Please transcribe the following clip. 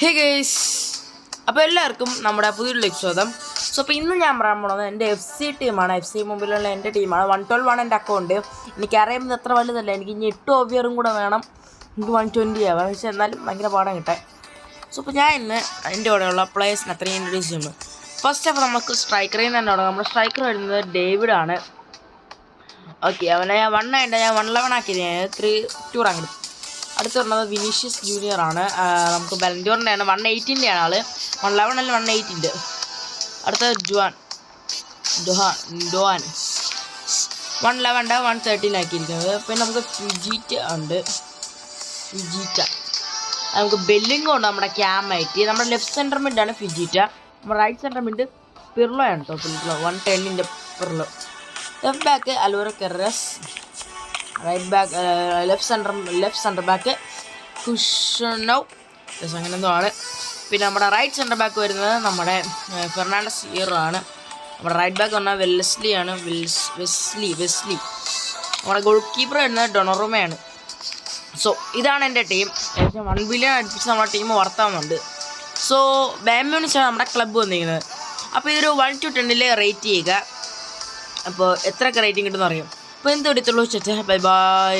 Hey guys, അപ്പോൾ എല്ലാവർക്കും നമ്മുടെ പുതിയൊരു സ്വാഗതം. സോ അപ്പോൾ ഇന്ന് ഞാൻ പറയാൻ പോകുന്നത് എൻ്റെ FC ടീമാണ്. FC മുമ്പിലുള്ള എൻ്റെ ടീമാണ്. 112 എൻ്റെ അക്കൗണ്ട്. എനിക്കറിയുന്നത് അത്ര വലുതല്ല, എനിക്ക് ഇനി 8 ഓവിയറും കൂടെ വേണം, എനിക്ക് 120 ആവാം. പക്ഷേ എന്നാലും ഭയങ്കര പാടാൻ കിട്ടാൻ. സോ അപ്പോൾ ഞാൻ ഇന്ന് എൻ്റെ കൂടെയുള്ള പ്ലേയേഴ്സിന് അത്രയും ഇൻട്രൊഡ്യൂസ് ചെയ്യുന്നു. ഫസ്റ്റ് ഓഫ് നമുക്ക് സ്ട്രൈക്കറിൽ നിന്ന് തന്നെ തുടങ്ങാം. നമ്മുടെ സ്ട്രൈക്കർ വരുന്നത് ഡേവിഡാണ്. ഓക്കെ, അവനെ ഞാൻ 1 ആയിട്ട് ഞാൻ 111 ആക്കിയത്, ഞാൻ 3 റാങ്ക് എടുത്തു. അടുത്ത് വരുന്നത് വിനീഷ്യസ് ജൂനിയർ ആണ്. നമുക്ക് ബലൻഡോറിൻ്റെ ആണ്, 118 ആണ് ആള്. 111 അല്ല 118. അടുത്ത ഡോഹാൻ 111 113 ആക്കിയിരിക്കുന്നത്. പിന്നെ നമുക്ക് ഫിജീറ്റ ഉണ്ട്. നമുക്ക് ബെല്ലിംഗോ ഉണ്ട് നമ്മുടെ ക്യാമായിട്ട്. നമ്മുടെ ലെഫ്റ്റ് സെൻറ്റർ മിഡാണ് ഫിജീറ്റ. നമ്മുടെ റൈറ്റ് സെൻറ്റർ മിഡ് പിർലോ ആണ് കേട്ടോ. Pirlo 110 Pirlo. ലെഫ്റ്റ് ബാക്ക് അലോറ കെറസ്. Right back left centre back കുഷനോ അങ്ങനെ എന്തോ ആണ്. പിന്നെ നമ്മുടെ റൈറ്റ് സെൻറ്റർ ബാക്ക് വരുന്നത് നമ്മുടെ ഫെർണാണ്ടസ് ഹീറോ ആണ്. നമ്മുടെ റൈറ്റ് ബാക്ക് പറഞ്ഞാൽ വെസ്ലി. നമ്മുടെ ഗോൾ കീപ്പർ വരുന്നത് ഡൊണറുമയാണ്. സോ ഇതാണ് എൻ്റെ ടീം. ഏകദേശം 1 ബില്യൺ അടുപ്പിച്ച് നമ്മുടെ ടീം വർത്താവുന്നുണ്ട്. സോ ബാംബ്യൂണിച്ചാണ് നമ്മുടെ ക്ലബ്ബ് വന്നിരിക്കുന്നത്. അപ്പോൾ ഇതൊരു 1 to 10 റേറ്റ് ചെയ്യുക. അപ്പോൾ എത്രയൊക്കെ റേറ്റിംഗ് കിട്ടുമെന്ന് അറിയാം. അപ്പോൾ എന്ത് എടുത്തുള്ളൂ ചേട്ടാ, ബൈ ബൈ.